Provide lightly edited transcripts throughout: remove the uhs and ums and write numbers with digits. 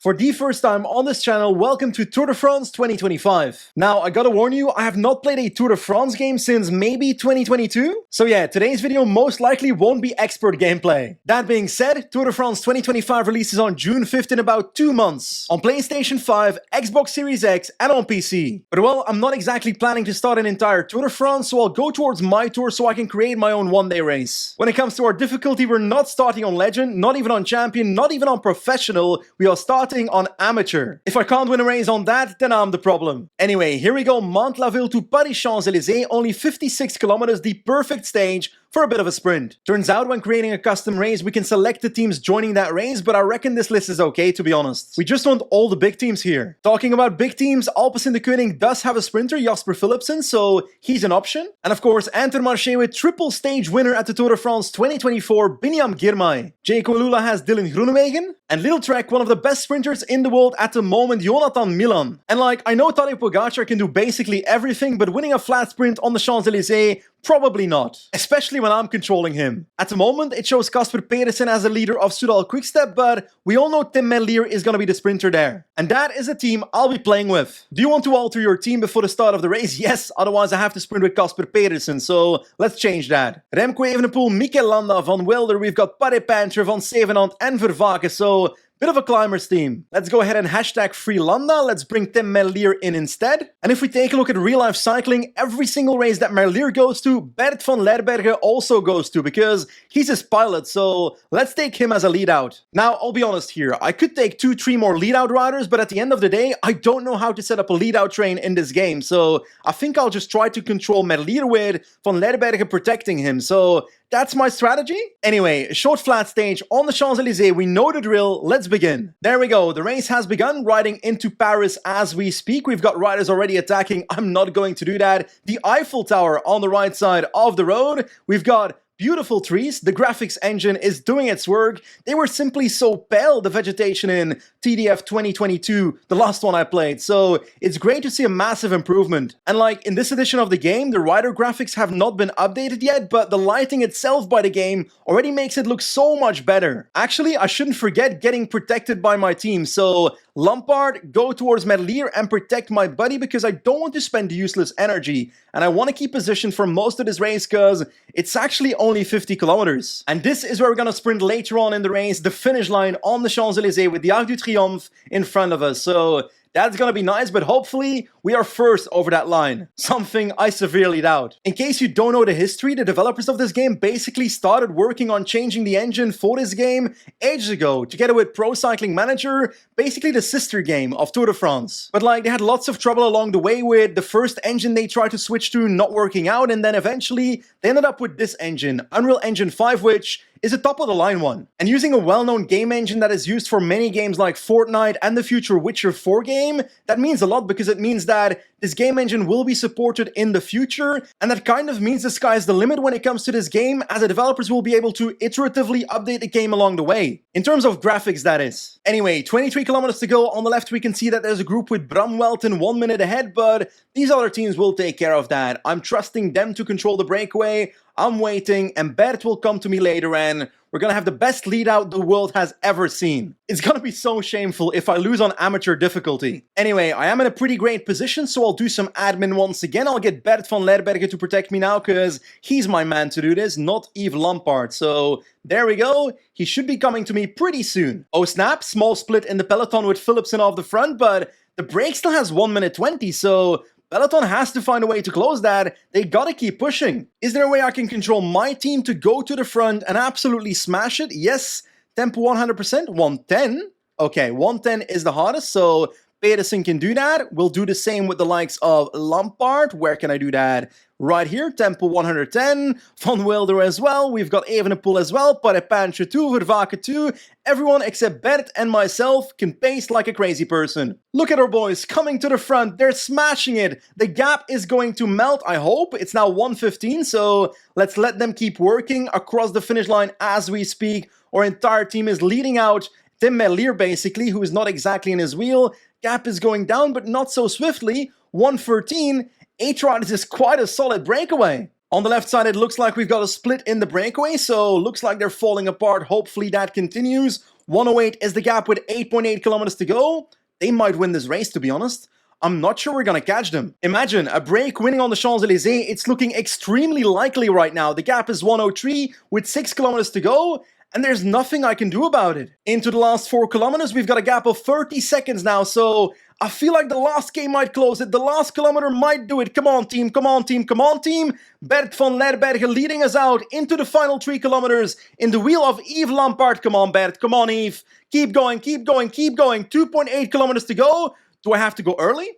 For the first time on this channel, welcome to Tour de France 2025. Now, I gotta warn you, I have not played a Tour de France game since maybe 2022. So yeah, today's video most likely won't be expert gameplay. That being said, Tour de France 2025 releases on June 5th in about 2 months. On PlayStation 5, Xbox Series X, and on PC. But well, I'm not exactly planning to start an entire Tour de France, so I'll go towards my tour so I can create my own one-day race. When it comes to our difficulty, we're not starting on Legend, not even on Champion, not even on Professional. We are starting on Amateur. If I can't win a race on that, then I'm the problem. Anyway, here we go, Mont to Paris Champs-Elysees, only 56 kilometers, the perfect stage for a bit of a sprint. Turns out when creating a custom race, we can select the teams joining that race, but I reckon this list is okay, to be honest. We just want all the big teams here. Talking about big teams, Alpecin de Koning does have a sprinter, Jasper Philipsen, so he's an option. And of course, Intermarché with triple stage winner at the Tour de France 2024, Binyam Girmay. Jayco Lula has Dylan Groenewegen. And Little Trek, one of the best sprinters in the world at the moment, Jonathan Milan. And like, I know Tadej Pogacar can do basically everything, but winning a flat sprint on the Champs-Elysees, probably not. Especially when I'm controlling him. At the moment, it shows Casper Pedersen as the leader of Soudal Quickstep, but we all know Tim Merlier is gonna be the sprinter there. And that is a team I'll be playing with. Do you want to alter your team before the start of the race? Yes, otherwise I have to sprint with Casper Pedersen, so let's change that. Remco Evenepoel, Mikel Landa, Van Wilder, we've got Paddy Panther, Van Zevenand and Vervaeke, so bit of a climbers team. Let's go ahead and hashtag free Landa. Let's bring Tim Merlier in instead. And if we take a look at real life cycling, every single race that Merlier goes to, Bert van Lerberghe also goes to because he's his pilot. So let's take him as a lead out. Now, I'll be honest here. I could take 2-3 more lead out riders, but at the end of the day, I don't know how to set up a lead out train in this game. So I think I'll just try to control Merlier with Van Lerberghe protecting him. So that's my strategy. Anyway, short flat stage on the Champs-Elysees. We know the drill. Let's begin. There we go. The race has begun, riding into Paris as we speak. We've got riders already attacking. I'm not going to do that. The Eiffel Tower on the right side of the road. We've got beautiful trees. The graphics engine is doing its work. They were simply so pale, the vegetation in TDF 2022, the last one I played. So it's great to see a massive improvement. And like in this edition of the game, the rider graphics have not been updated yet, but the lighting itself by the game already makes it look so much better. Actually, I shouldn't forget getting protected by my team. So Lampard, go towards Merlier and protect my buddy because I don't want to spend useless energy. And I want to keep position for most of this race because it's actually only 50 kilometers. And this is where we're going to sprint later on in the race, the finish line on the Champs-Elysees with the Arc du Triomphe in front of us. So that's gonna be nice, but hopefully we are first over that line. Something I severely doubt. In case you don't know the history, the developers of this game basically started working on changing the engine for this game ages ago, together with Pro Cycling Manager, basically the sister game of Tour de France. But like, they had lots of trouble along the way with the first engine they tried to switch to not working out, and then eventually they ended up with this engine, Unreal Engine 5, which is a top-of-the-line one. And using a well-known game engine that is used for many games like Fortnite and the future Witcher 4 game, that means a lot because it means that this game engine will be supported in the future, and that kind of means the sky's the limit when it comes to this game, as the developers will be able to iteratively update the game along the way. In terms of graphics, that is. Anyway, 23 kilometers to go. On the left, we can see that there's a group with Bram Welton 1 minute ahead, but these other teams will take care of that. I'm trusting them to control the breakaway. I'm waiting, and Bert will come to me later, and we're gonna have the best lead out the world has ever seen. It's gonna be so shameful if I lose on amateur difficulty. Anyway, I am in a pretty great position, so I'll do some admin once again. I'll get Bert van Lerberghe to protect me now, because he's my man to do this, not Yves Lampard. So there we go. He should be coming to me pretty soon. Oh snap, small split in the peloton with Philipsen off the front, but the break still has 1 minute 20, so peloton has to find a way to close that. They gotta keep pushing. Is there a way I can control my team to go to the front and absolutely smash it? Yes, tempo 100%, 110. Okay, 110 is the hardest, so Pedersen can do that. We'll do the same with the likes of Lampard. Where can I do that? Right here, tempo 110. Van Wilder as well. We've got Evenepoel as well. Paddy Panther 2, Vervaeke 2. Everyone except Bert and myself can pace like a crazy person. Look at our boys coming to the front. They're smashing it. The gap is going to melt, I hope. It's now 1:15, so let's let them keep working across the finish line as we speak. Our entire team is leading out. Tim Merlier, basically, who is not exactly in his wheel. Gap is going down, but not so swiftly. 1:13. 8 riders is quite a solid breakaway. On the left side, it looks like we've got a split in the breakaway, so looks like they're falling apart. Hopefully that continues. 108 is the gap with 8.8 kilometers to go. They might win this race, to be honest. I'm not sure we're gonna catch them. Imagine a break winning on the Champs-Elysees. It's looking extremely likely right now. The gap is 103 with 6 kilometers to go, and there's nothing I can do about it. Into the last 4 kilometers, we've got a gap of 30 seconds now, so I feel like the last game might close it. The last kilometer might do it. Come on, team. Come on, team. Come on, team. Bert van Lerbergen leading us out into the final 3 kilometers in the wheel of Yves Lampaert. Come on, Bert. Come on, Yves. Keep going, keep going, keep going. 2.8 kilometers to go. Do I have to go early?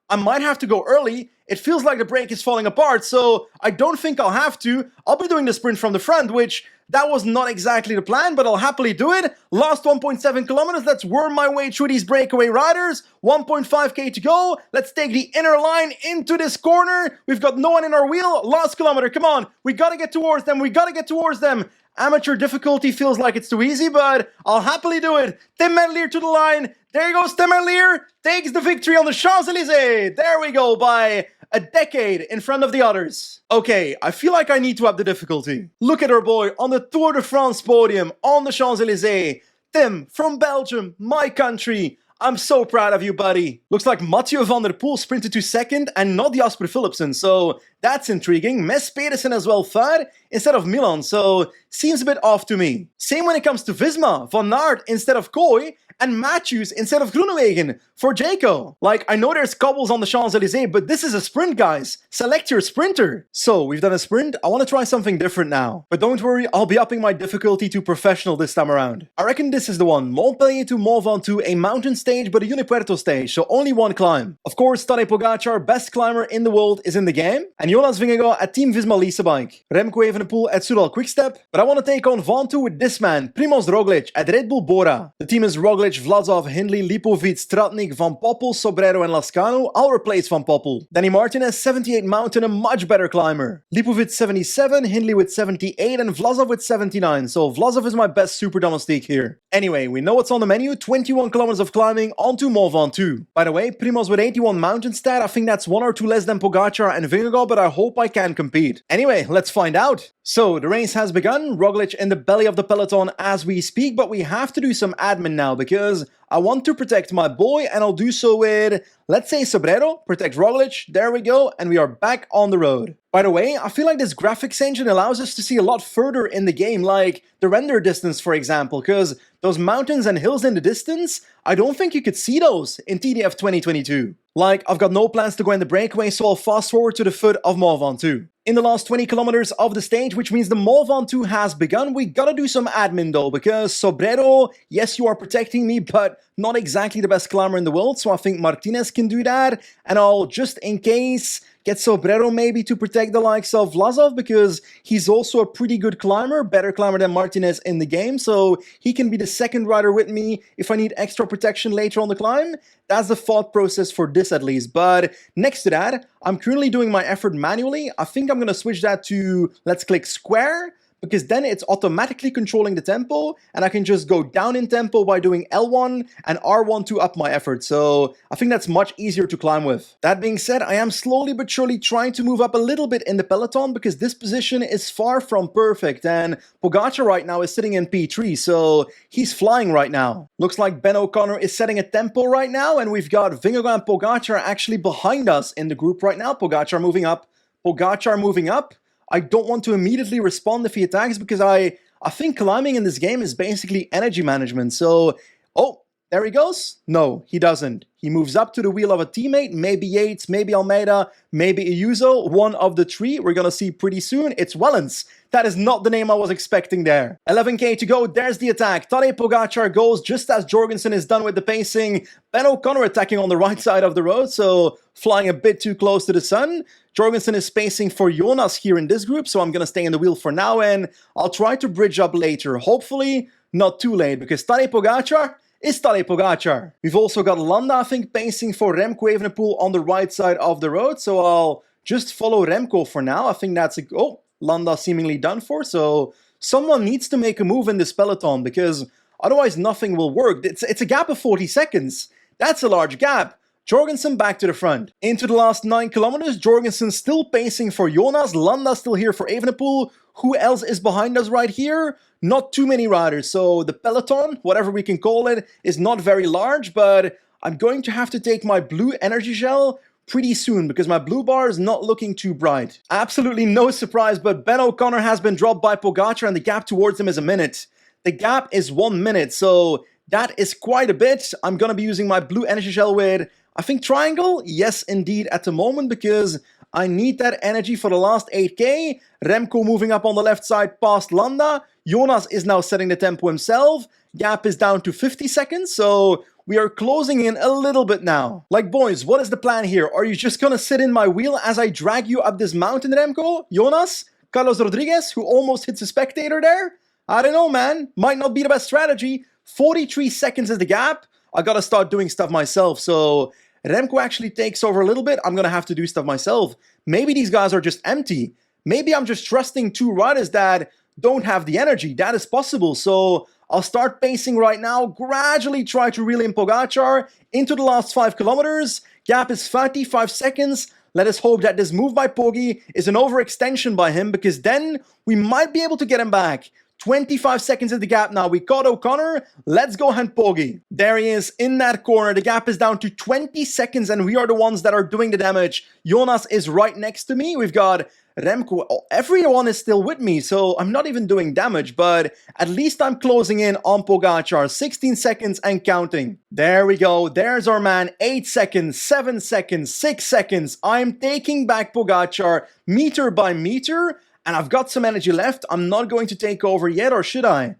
I might have to go early. It feels like the break is falling apart, so I don't think I'll have to. I'll be doing the sprint from the front, which that was not exactly the plan, but I'll happily do it. Last 1.7 kilometers, let's worm my way through these breakaway riders. 1.5k to go. Let's take the inner line into this corner. We've got no one in our wheel. Last kilometer, come on. We gotta get towards them. We gotta get towards them. Amateur difficulty feels like it's too easy, but I'll happily do it. Tim Merlier to the line. There goes Tim Merlier. Takes the victory on the Champs-Elysees. There we go, by a decade in front of the others. Okay, I feel like I need to up the difficulty. Look at our boy on the Tour de France podium on the Champs-Elysees. Tim, from Belgium, my country. I'm so proud of you, buddy. Looks like Mathieu van der Poel sprinted to second and not Jasper Philipsen, so that's intriguing. Mes Pedersen as well third instead of Milan, so seems a bit off to me. Same when it comes to Visma, Van Aert instead of Kooi, and Matthews instead of Groenewegen for Jaco. Like, I know there's cobbles on the Champs-Elysees, but this is a sprint, guys. Select your sprinter. So, we've done a sprint. I want to try something different now. But don't worry, I'll be upping my difficulty to professional this time around. I reckon this is the one. Montpellier to Mont Ventoux, a mountain stage, but a Unipuerto stage, so only one climb. Of course, Tadej Pogacar, best climber in the world, is in the game. And Jonas Vingegaard at Team Visma Lease Bike. Remco Evenepoel at Soudal Quickstep. But I want to take on Ventoux with this man, Primoz Roglic at Red Bull Bora. The team is Roglic, Vlasov, Hindley, Lipovic, Stratnik, Van Poppel, Sobrero and Lascano. I'll replace Van Poppel. Danny Martinez, 78 mountain, a much better climber. Lipovic 77, Hindley with 78 and Vlasov with 79. So Vlasov is my best super domestique here. Anyway, we know what's on the menu. 21 kilometers of climbing onto Mont Ventoux. By the way, Primoz with 81 mountain stat. I think that's 1 or 2 less than Pogacar and Vingegaard, but I hope I can compete. Anyway, let's find out. So, the race has begun. Roglic in the belly of the peloton as we speak, but we have to do some admin now because I want to protect my boy, and I'll do so with, let's say, Sobrero, protect Roglic. There we go, and we are back on the road. By the way, I feel like this graphics engine allows us to see a lot further in the game, like the render distance, for example, because those mountains and hills in the distance, I don't think you could see those in TDF 2022. Like, I've got no plans to go in the breakaway, so I'll fast forward to the foot of Mont Ventoux. In the last 20 kilometers of the stage, which means the Mont Ventoux has begun, we gotta do some admin though, because Sobrero, yes, you are protecting me, but not exactly the best climber in the world, so I think Martinez can do that, and I'll, just in case, get Sobrero maybe to protect the likes of Vlasov, because he's also a pretty good climber, better climber than Martinez in the game, so he can be the second rider with me if I need extra protection later on the climb. That's the thought process for this at least. But next to that, I'm currently doing my effort manually. I think I'm going to switch that to, let's click square, because then it's automatically controlling the tempo, and I can just go down in tempo by doing L1 and R1 to up my effort, so I think that's much easier to climb with. That being said, I am slowly but surely trying to move up a little bit in the peloton, because this position is far from perfect, and Pogacar right now is sitting in P3, so he's flying right now. Looks like Ben O'Connor is setting a tempo right now, and we've got Vingegaard and Pogacar actually behind us in the group right now. Pogacar moving up. Pogacar moving up. I don't want to immediately respond if he attacks because I think climbing in this game is basically energy management. So, oh, there he goes. No, he doesn't. He moves up to the wheel of a teammate, maybe Yates, maybe Almeida, maybe Ayuso, one of the three. We're going to see pretty soon. It's Wellens. That is not the name I was expecting there. 11k to go. There's the attack. Tadej Pogacar goes just as Jorgensen is done with the pacing. Ben O'Connor attacking on the right side of the road, so flying a bit too close to the sun. Jorgensen is spacing for Jonas here in this group, so I'm going to stay in the wheel for now, and I'll try to bridge up later. Hopefully, not too late, because Tadej Pogacar is Tadej Pogacar. We've also got Landa, I think, pacing for Remco Evenepoel on the right side of the road, so I'll just follow Remco for now. I think that's a... Oh, Landa seemingly done for, so someone needs to make a move in this peloton, because otherwise nothing will work. It's a gap of 40 seconds. That's a large gap. Jorgensen back to the front. Into the last 9 kilometers, Jorgensen still pacing for Jonas, Landa still here for Evenepoel. Who else is behind us right here? Not too many riders, so the peloton, whatever we can call it, is not very large, but I'm going to have to take my blue energy gel pretty soon because my blue bar is not looking too bright. Absolutely no surprise, but Ben O'Connor has been dropped by Pogacar and the gap towards him is a minute. The gap is 1 minute, so that is quite a bit. I'm going to be using my blue energy gel with, I think, Triangle. Yes, indeed, at the moment, because I need that energy for the last 8k. Remco moving up on the left side past Landa. Jonas is now setting the tempo himself. Gap is down to 50 seconds, so we are closing in a little bit now. Like, boys, what is the plan here? Are you just gonna sit in my wheel as I drag you up this mountain, Remco? Jonas? Carlos Rodriguez, who almost hits a spectator there? I don't know, man. Might not be the best strategy. 43 seconds is the gap. I gotta start doing stuff myself, so Remco actually takes over a little bit. I'm gonna have to do stuff myself. Maybe these guys are just empty. Maybe I'm just trusting two riders that don't have the energy. That is possible, so I'll start pacing right now, gradually try to reel in Pogacar into the last 5 kilometers. Gap is 35 seconds. Let us hope that this move by Pogi is an overextension by him, because then we might be able to get him back. 25 seconds is the gap now. We caught O'Connor. Let's go hunt Pogi. There he is in that corner. The gap is down to 20 seconds and we are the ones that are doing the damage. Jonas is right next to me. We've got Remco. Oh, everyone is still with me, so I'm not even doing damage, but at least I'm closing in on Pogacar. 16 seconds and counting. There we go. There's our man. 8 seconds, 7 seconds, 6 seconds. I'm taking back Pogacar meter by meter. And I've got some energy left. I'm not going to take over yet, or should I?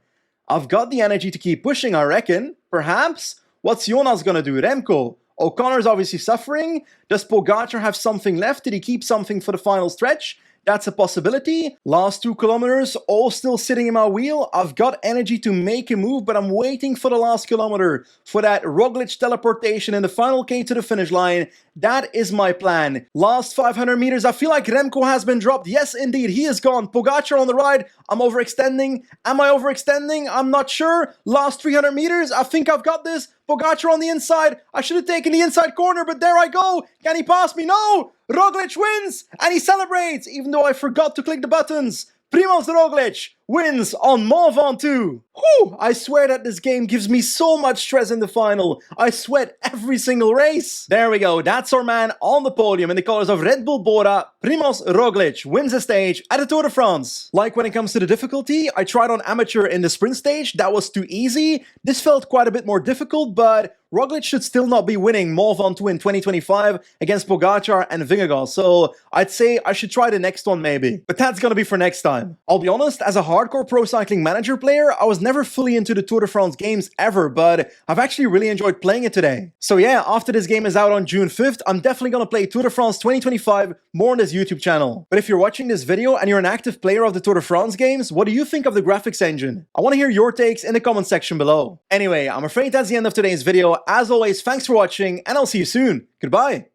I've got the energy to keep pushing, I reckon. Perhaps? What's Jonas gonna do? Remco. O'Connor's obviously suffering. Does Pogacar have something left? Did he keep something for the final stretch? That's a possibility. Last 2 kilometers, all still sitting in my wheel. I've got energy to make a move, but I'm waiting for the last kilometer, for that Roglic teleportation in the final K to the finish line. That is my plan. Last 500 meters, I feel like Remco has been dropped. Yes, indeed, he is gone. Pogacar on the ride. I'm overextending. Am I overextending? I'm not sure. Last 300 meters, I think I've got this. Pogacar on the inside. I should have taken the inside corner, but there I go. Can he pass me? No! Roglic wins! And he celebrates, even though I forgot to click the buttons. Primož Roglic wins on Mont Ventoux. Whew, I swear that this game gives me so much stress in the final. I sweat every single race. There we go, that's our man on the podium in the colors of Red Bull Bora. Primož Roglic wins the stage at the Tour de France. Like when it comes to the difficulty, I tried on amateur in the sprint stage. That was too easy. This felt quite a bit more difficult, but Roglic should still not be winning Mont Ventoux in 2025 against Pogacar and Vingegaard, so I'd say I should try the next one maybe. But that's gonna be for next time. I'll be honest, as a hardcore Pro Cycling Manager player, I was never fully into the Tour de France games ever, but I've actually really enjoyed playing it today. So yeah, after this game is out on June 5th, I'm definitely gonna play Tour de France 2025 more on this YouTube channel. But if you're watching this video and you're an active player of the Tour de France games, what do you think of the graphics engine? I want to hear your takes in the comment section below. Anyway, I'm afraid that's the end of today's video. As always, thanks for watching, and I'll see you soon. Goodbye.